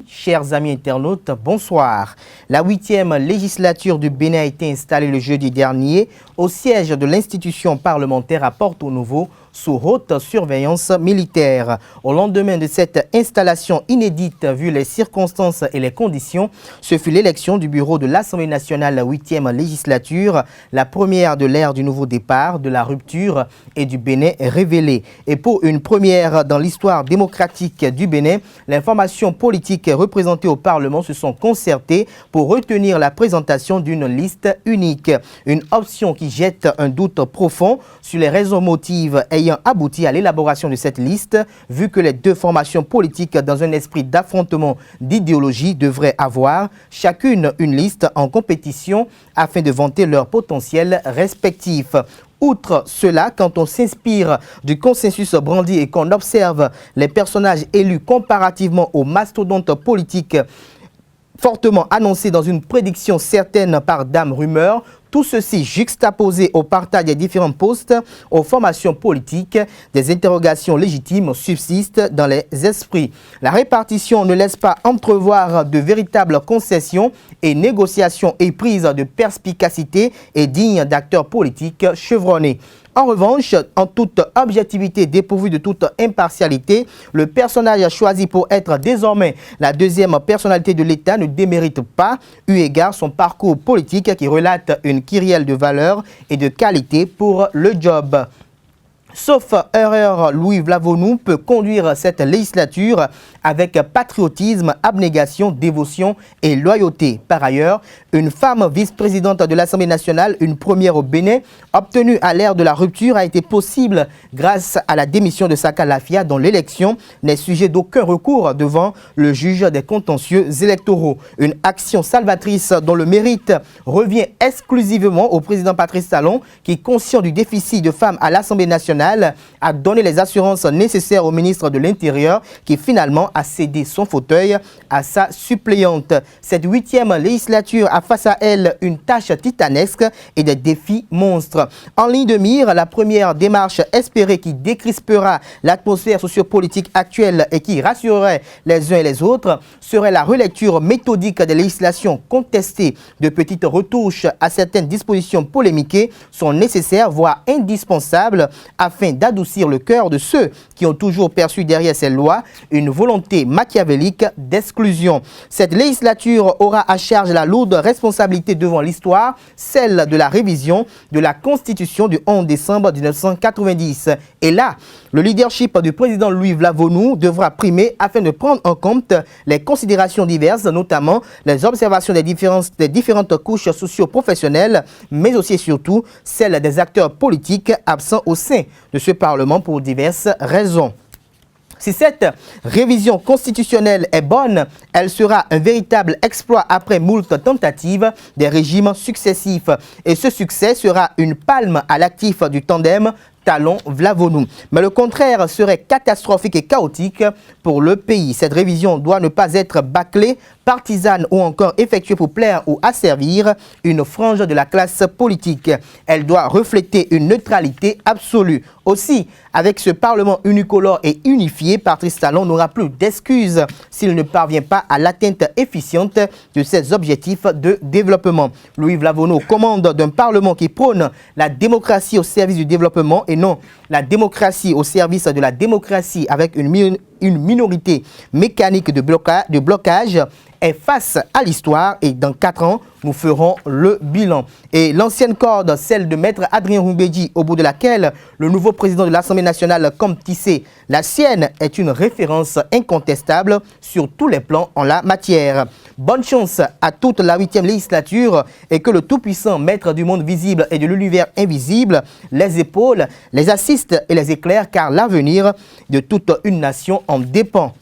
Chers amis internautes, bonsoir. La 8e législature du Bénin a été installée le jeudi dernier au siège de l'institution parlementaire à Porto-Novo sous haute surveillance militaire. Au lendemain de cette installation inédite, vu les circonstances et les conditions, ce fut l'élection du bureau de l'Assemblée nationale, la 8e législature, la première de l'ère du nouveau départ, de la rupture et du Bénin révélée. Et pour une première dans l'histoire démocratique du Bénin, l'information politique représentée au Parlement se sont concertés pour retenir la présentation d'une liste unique. Une option qui jette un doute profond sur les raisons motives ayant abouti à l'élaboration de cette liste, vu que les deux formations politiques, dans un esprit d'affrontement d'idéologie, devraient avoir chacune une liste en compétition afin de vanter leurs potentiels respectifs. Outre cela, quand on s'inspire du consensus brandi et qu'on observe les personnages élus comparativement aux mastodontes politiques fortement annoncés dans une prédiction certaine par Dame Rumeur, tout ceci juxtaposé au partage des différents postes aux formations politiques, des interrogations légitimes subsistent dans les esprits. La répartition ne laisse pas entrevoir de véritables concessions et négociations éprises de perspicacité et dignes d'acteurs politiques chevronnés. En revanche, en toute objectivité dépourvue de toute impartialité, le personnage choisi pour être désormais la deuxième personnalité de l'État ne démérite pas, eu égard son parcours politique qui relate une kyrielle de valeurs et de qualité pour le job. Sauf erreur, Louis Vlavonou peut conduire cette législature avec patriotisme, abnégation, dévotion et loyauté. Par ailleurs, une femme vice-présidente de l'Assemblée nationale, une première au Bénin, obtenue à l'ère de la rupture, a été possible grâce à la démission de Saka Lafia, dont l'élection n'est sujet d'aucun recours devant le juge des contentieux électoraux. Une action salvatrice dont le mérite revient exclusivement au président Patrice Talon, qui, conscient du déficit de femmes à l'Assemblée nationale, a donné les assurances nécessaires au ministre de l'Intérieur qui finalement a cédé son fauteuil à sa suppléante. Cette 8e législature a face à elle une tâche titanesque et des défis monstres. En ligne de mire, la première démarche espérée qui décrispera l'atmosphère sociopolitique actuelle et qui rassurerait les uns et les autres serait la relecture méthodique des législations contestées. De petites retouches à certaines dispositions polémiquées sont nécessaires, voire indispensables, afin d'adoucir le cœur de ceux qui ont toujours perçu derrière ces lois une volonté machiavélique d'exclusion. Cette législature aura à charge la lourde responsabilité devant l'histoire, celle de la révision de la Constitution du 11 décembre 1990. Et là, le leadership du président Louis Vlavonou devra primer afin de prendre en compte les considérations diverses, notamment les observations des différentes couches socio-professionnelles, mais aussi et surtout celles des acteurs politiques absents au sein de ce Parlement pour diverses raisons. Si cette révision constitutionnelle est bonne, elle sera un véritable exploit après moult tentatives des régimes successifs. Et ce succès sera une palme à l'actif du tandem Talon-Vlavonou. Mais le contraire serait catastrophique et chaotique pour le pays. Cette révision doit ne pas être bâclée, partisane ou encore effectuée pour plaire ou asservir une frange de la classe politique. Elle doit refléter une neutralité absolue. Aussi, avec ce Parlement unicolore et unifié, Patrice Talon n'aura plus d'excuses s'il ne parvient pas à l'atteinte efficiente de ses objectifs de développement. Louis Vlavonou commande d'un Parlement qui prône la démocratie au service du développement et non la démocratie au service de la démocratie avec une minorité mécanique de blocage est face à l'histoire et dans 4 ans, nous ferons le bilan. Et l'ancienne corde, celle de Maître Adrien Rumbedji, au bout de laquelle le nouveau président de l'Assemblée nationale compte tisser la sienne, est une référence incontestable sur tous les plans en la matière. Bonne chance à toute la 8e législature et que le tout-puissant maître du monde visible et de l'univers invisible les épaule, les assiste et les éclaire, car l'avenir de toute une nation en dépend.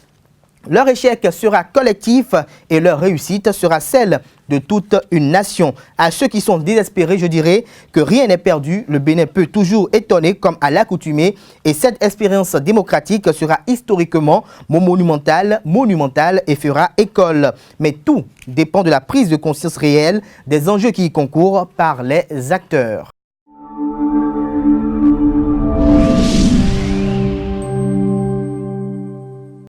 Leur échec sera collectif et leur réussite sera celle de toute une nation. À ceux qui sont désespérés, je dirais que rien n'est perdu. Le Bénin peut toujours étonner comme à l'accoutumée et cette expérience démocratique sera historiquement monumentale et fera école. Mais tout dépend de la prise de conscience réelle des enjeux qui y concourent par les acteurs.